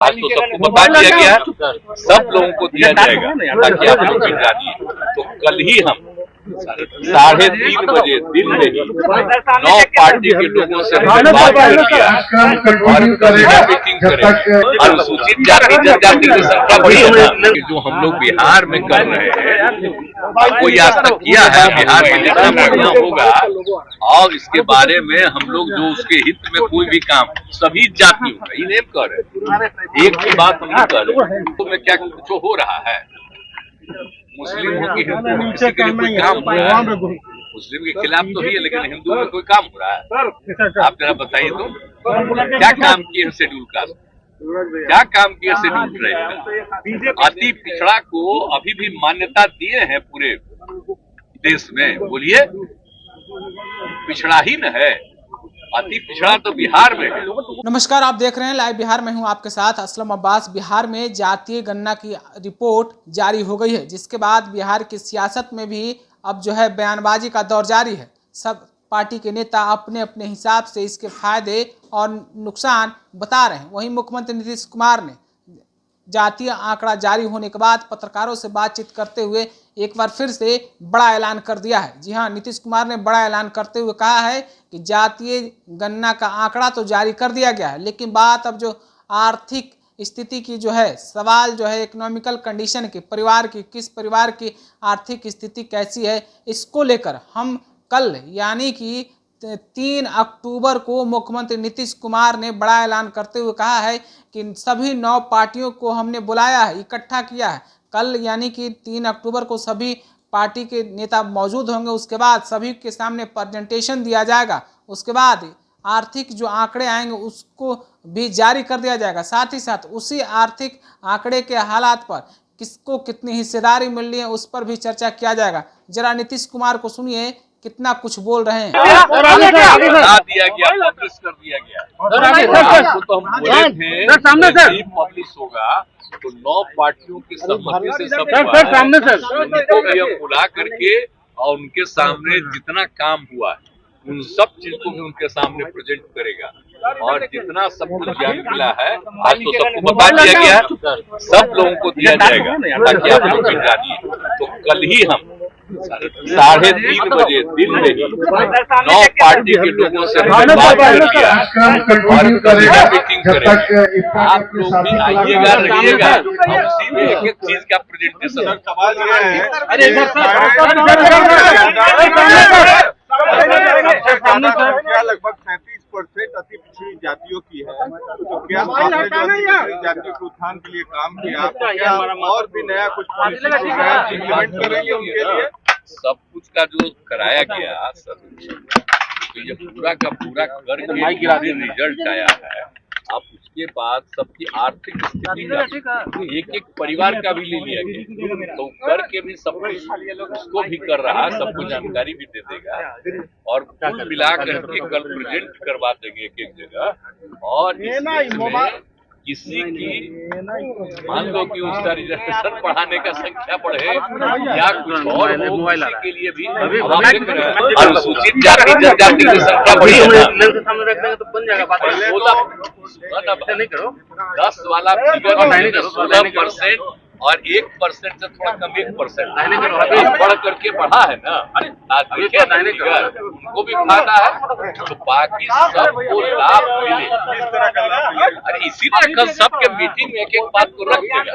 आज तो सबको बता दिया गया, सब लोगों को दिया जाएगा ताकि आप लोग भी जानिए। तो कल ही हम 3:30 बजे दिन में ही 9 पार्टी के लोगों से बात किया और मीटिंग करेंगे। अनुसूचित जाति जनजाति की संख्या बड़ी है ना, जो हम लोग बिहार में कर रहे हैं, कोई आज तक किया है बिहार में जितना बढ़िया होगा। और इसके बारे में हम लोग जो उसके हित में कोई भी काम सभी जातियों का ही नेम कर रहे, एक ही बात हम कर रहे तो में क्या कुछ हो रहा है। मुस्लिम हो कि हिंदू हो, किसी के लिए कोई काम हो रहा है? मुस्लिम के खिलाफ तो ही है, लेकिन हिंदू में कोई काम हो रहा है? आप जरा बताइए तो क्या काम किए शेड्यूल कास्ट, क्या काम किए शेड्यूल ट्राइब? अति पिछड़ा को अभी भी मान्यता दिए हैं पूरे देश में, बोलिए पिछड़ा ही न है, अति पिछड़ा तो बिहार में है। नमस्कार, आप देख रहे हैं लाइव बिहार में हूं आपके साथ असलम अब्बास। बिहार में जातीय गणना की रिपोर्ट जारी हो गई है, जिसके बाद बिहार की सियासत में भी अब जो है बयानबाजी का दौर जारी है। सब पार्टी के नेता अपने अपने हिसाब से इसके फायदे और नुकसान बता रहे हैं। वहीं मुख्यमंत्री नीतीश कुमार ने जातीय आंकड़ा जारी होने के बाद पत्रकारों से बातचीत करते हुए एक बार फिर से बड़ा ऐलान कर दिया है। जी हां, नीतीश कुमार ने बड़ा ऐलान करते हुए कहा है कि जातीय गणना का आंकड़ा तो जारी कर दिया गया है, लेकिन बात अब जो आर्थिक स्थिति की जो है, सवाल जो है इकोनॉमिकल कंडीशन की, परिवार की, किस परिवार की आर्थिक स्थिति कैसी है, इसको लेकर हम कल यानी कि 3 अक्टूबर को मुख्यमंत्री नीतीश कुमार ने बड़ा ऐलान करते हुए कहा है कि सभी 9 पार्टियों को हमने बुलाया है, इकट्ठा किया है। कल यानी कि 3 अक्टूबर को सभी पार्टी के नेता मौजूद होंगे। उसके बाद सभी के सामने प्रेजेंटेशन दिया जाएगा। उसके बाद आर्थिक जो आंकड़े आएंगे उसको भी जारी कर दिया जाएगा। साथ ही साथ उसी आर्थिक आंकड़े के हालात पर किसको कितनी हिस्सेदारी मिल रही है उस पर भी चर्चा किया जाएगा। जरा नीतीश कुमार को सुनिए कितना कुछ बोल रहे हैं। दिया गया, पब्लिश कर दिया गया। आपको तो हम बोले थे पब्लिश होगा तो 9 पार्टियों की सहमति से सब उनको भी हम बुला करके और उनके सामने जितना काम हुआ है उन सब चीज को भी उनके सामने प्रेजेंट करेगा। और जितना सब कुछ ज्ञान मिला है आज तो सबको बता दिया गया, सब लोगों को दिया जाएगा ताकि आप लोग भी जानिए। तो कल ही हम 3:30 बजे दिन में ही 9 पार्टी के लोगों से बात किया और मीटिंग करेंगे। आप लोग भी आइएगा, रहिएगा, हम उसी में एक एक चीज का प्रेजेंटेशन। लगभग 37% अति पिछड़ी जातियों की है, तो क्या आपने जो पिछड़ी जातियों के उत्थान के लिए काम किया, क्या और भी नया कुछ पॉलिसी इम्प्लीमेंट करेंगे उनके लिए? सब कुछ का जो कराया गया सब, तो ये पूरा का पूरा करके रिजल्ट आया है। अब उसके बाद सबकी आर्थिक स्थिति का एक एक परिवार का भी ले लिया गया, तो करके भी सब कुछ उसको भी कर रहा है, सबको जानकारी भी दे देगा और कुल मिला करके कल प्रेजेंट करवा देंगे एक एक जगह। और इसमें किसी की मान लो कि उसका रिजर्वेशन बढ़ाने का संख्या बढ़े या कुछ और हो, किसी के लिए भी अनुसूचित जाति जनजाति की संख्या बड़ी है ना, 10 वाला फिगर 16% और 1% से थोड़ा कम 1% बढ़ करके बढ़ा है ना। देखिए उनको भी फायदा है तो बाकी सबको लाभ मिले। अरे इसी तरह कल सबके मीटिंग में एक एक बात को रख देगा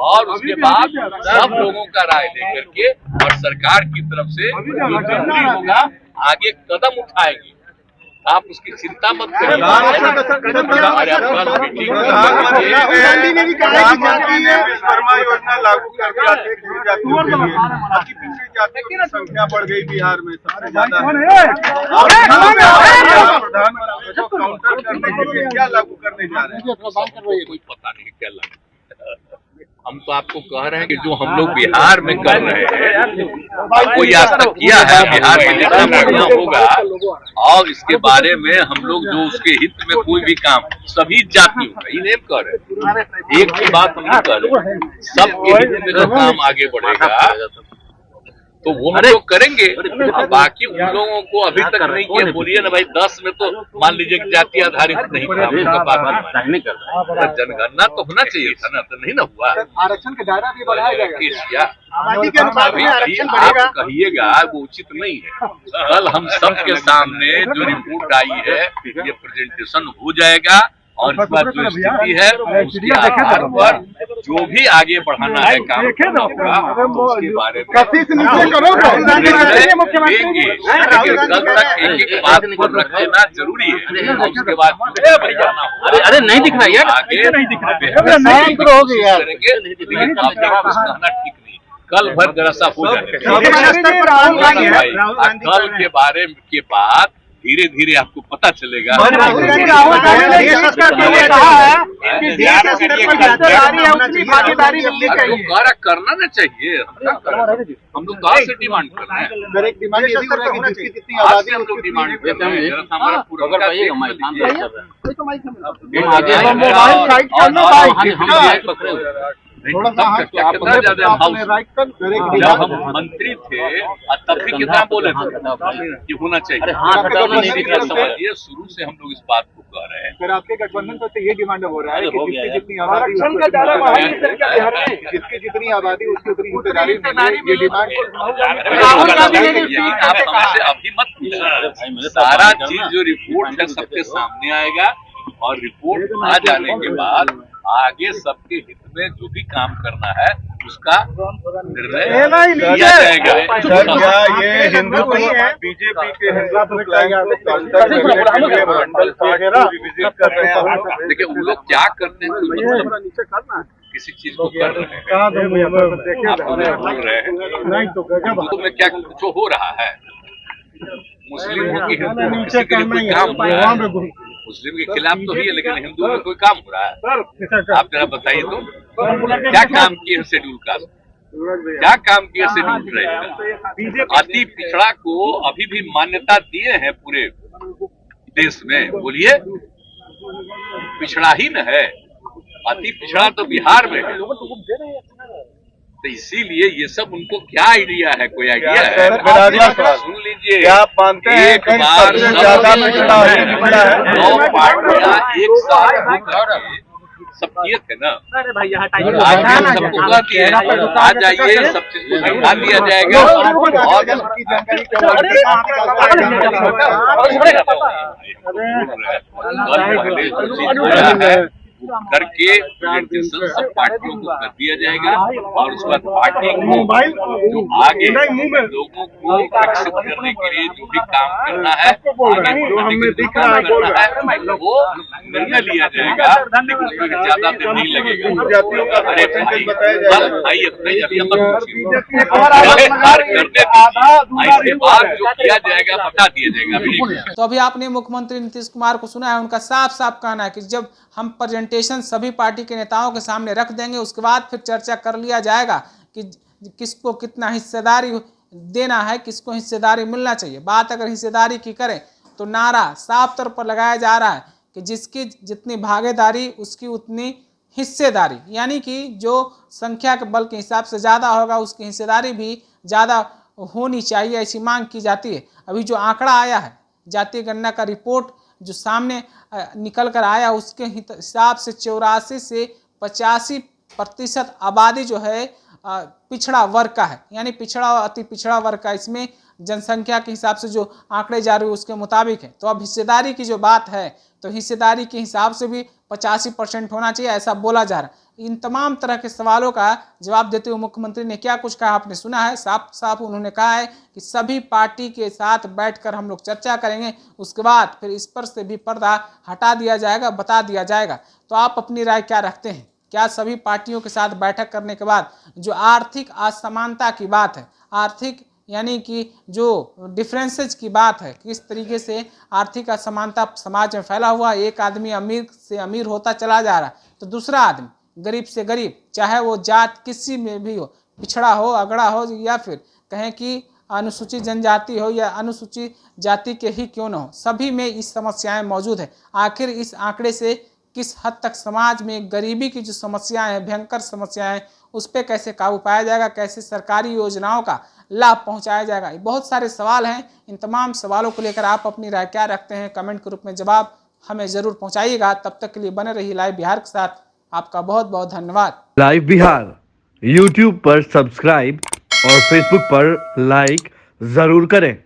और उसके बाद सब लोगों का राय लेकर के और सरकार की तरफ से जो जरूरी होगा आगे कदम उठाएगी। आप उसकी चिंता मत करिए। विश्वकर्मा योजना लागू करके जातियों के लिए अति पिछड़ी जातियों की संख्या बढ़ गई बिहार में सबसे ज्यादा। प्रधानमंत्री को काउंटर करने के लिए क्या लागू करने जा रहे हैं? कोई पता नहीं क्या लागू। हम तो आपको कह रहे हैं कि जो हम लोग बिहार में कर रहे हैं कोई आज तक किया है बिहार में जितना बढ़िया होगा। और इसके बारे में हम लोग जो उसके हित में कोई भी काम सभी जातियों का ही नेम कर रहे, एक ही बात हम कर रहे, सबके हित में जो काम आगे बढ़ेगा तो वो हम लोग करेंगे। अब बाकी उन लोगों को अभी तक नहीं किया, बोलिए ना भाई 10 में तो मान लीजिए कि जाति आधारित नहीं हुआ, जनगणना तो होना चाहिए था ना, तो नहीं ना हुआ। आरक्षण का दायरा भी बढ़ाया जाएगा, आबादी के अनुसार भी आरक्षण बढ़ेगा। आप कहिएगा वो उचित नहीं है। कल हम सबके सामने जो रिपोर्ट आई है ये प्रेजेंटेशन हो जाएगा और इस बार जो स्थिति है उसके आधार पर जो भी आगे बढ़ाना है काम करना होगा तो उसके बारे में देंगे। लेकिन कल तक एक एक बात को रख लेना जरूरी है और उसके बाद अरे नहीं दिख रहा यार, आगे नहीं दिख रहा करेंगे, लेकिन कहना ठीक नहीं। कल भर जरा सा हो जाए कल के बारे के बाद धीरे धीरे आपको पता चलेगा। करना ना चाहिए, हम लोग कहाँ से डिमांड कर रहे हैं, आज से हम लोग डिमांड कर रहे हैं। हमारा पूरा कितना ज्यादा जब हम मंत्री थे तब भी कितना बोले थे कि होना चाहिए। समझिए शुरू से हम लोग इस बात को कह रहे हैं। फिर आपके गठबंधन पर ये डिमांड हो रहा है कि जिसकी जितनी आबादी उसकी उतनी हिस्सेदारी, ये डिमांड आप हमसे अभी मत पूछिए। सारा चीज जो रिपोर्ट है सबके सामने आएगा और रिपोर्ट आ जाने के बाद आगे सबके हित में जो भी काम करना है उसका निर्णय लिया जाएगा। सर क्या ये हिंदुत्व बीजेपी के हिंदुत्व देखिए वो लोग क्या करते हैं मतलब किसी चीज को कर रहे हैं, आप बोल रहे हैं हिंदुत्व में क्या कुछ हो रहा है, मुस्लिम हो कि हिंदू किसी के लिए कोई काम हो रहा है, मुस्लिम के खिलाफ तो ही है लेकिन हिंदू में कोई काम हो रहा है। आप जरा बताइए तो क्या काम किए शेड्यूल कास्ट, क्या काम किया शेड्यूल ट्राइब, अति पिछड़ा को अभी भी मान्यता दिए हैं पूरे देश में, बोलिए पिछड़ा ही न है, अति पिछड़ा तो बिहार में है। तो इसीलिए ये सब उनको क्या आइडिया है, कोई आइडिया है? सुन लीजिए, क्या आप मानते हैं एक बार ज्यादा पिछड़ा है? 9 पार्टियां एक साथ सब किए थे ना, आज सबको कह दिए आ जाइए, सब चीज को हटा दिया जाएगा और करके प्रेजेंटेशन सब पार्टियों को कर दिया जाएगा और उसके बाद पार्टी को जो आगे लोगों को विकसित करने के लिए जो भी काम करना है, आगे बढ़ाने के लिए काम करना है वो निर्णय लिया जाएगा। लेकिन उसमें ज्यादा दिन नहीं लगेगा। अरे भाई इतने अभी करने बाद जो किया जाएगा बता दिया जाएगा। तो अभी आपने मुख्यमंत्री नीतीश कुमार को सुना है, उनका साफ साफ कहना है कि जब हम प्रेजेंटेशन सभी पार्टी के नेताओं के सामने रख देंगे उसके बाद फिर चर्चा कर लिया जाएगा कि किसको कितना हिस्सेदारी देना है, किसको हिस्सेदारी मिलना चाहिए। बात अगर हिस्सेदारी की करें तो नारा साफ तौर पर लगाया जा रहा है कि जिसकी जितनी भागीदारी उसकी उतनी हिस्सेदारी, यानी कि जो संख्या के बल के हिसाब से ज़्यादा होगा उसकी हिस्सेदारी भी ज़्यादा होनी चाहिए, ऐसी मांग की जाती है। अभी जो आंकड़ा आया है जातीय गणना का रिपोर्ट जो सामने निकल कर आया उसके हिसाब से 84 से 85% आबादी जो है पिछड़ा वर्ग का है, यानी पिछड़ा और अति पिछड़ा वर्ग का। इसमें जनसंख्या के हिसाब से जो आंकड़े जारी हुए उसके मुताबिक है। तो अब हिस्सेदारी की जो बात है तो हिस्सेदारी के हिसाब से भी 85% होना चाहिए, ऐसा बोला जा रहा है। इन तमाम तरह के सवालों का जवाब देते हुए मुख्यमंत्री ने क्या कुछ कहा आपने सुना है। साफ साफ उन्होंने कहा है कि सभी पार्टी के साथ बैठकर हम लोग चर्चा करेंगे, उसके बाद फिर इस पर से भी पर्दा हटा दिया जाएगा, बता दिया जाएगा। तो आप अपनी राय क्या रखते हैं? क्या सभी पार्टियों के साथ बैठक करने के बाद जो आर्थिक असमानता की बात है, आर्थिक यानी कि जो डिफरेंसेज की बात है, किस तरीके से आर्थिक असमानता समाज में फैला हुआ, एक आदमी अमीर से अमीर होता चला जा रहा है तो दूसरा आदमी गरीब से गरीब, चाहे वो जात किसी में भी हो, पिछड़ा हो, अगड़ा हो, या फिर कहें कि अनुसूचित जनजाति हो या अनुसूचित जाति के ही क्यों न हो, सभी में इस समस्याएं मौजूद है। आखिर इस आंकड़े से किस हद तक समाज में गरीबी की जो समस्याएं हैं, भयंकर समस्याएं हैं, उस पर कैसे काबू पाया जाएगा, कैसे सरकारी योजनाओं का लाभ पहुंचाया जाएगा। ये बहुत सारे सवाल हैं। इन तमाम सवालों को लेकर आप अपनी राय क्या रखते हैं, कमेंट के रूप में जवाब हमें ज़रूर पहुंचाइएगा। तब तक के लिए बने रहिए लाइव बिहार के साथ। आपका बहुत बहुत धन्यवाद। लाइव बिहार यूट्यूब पर सब्सक्राइब और फेसबुक पर लाइक जरूर करें।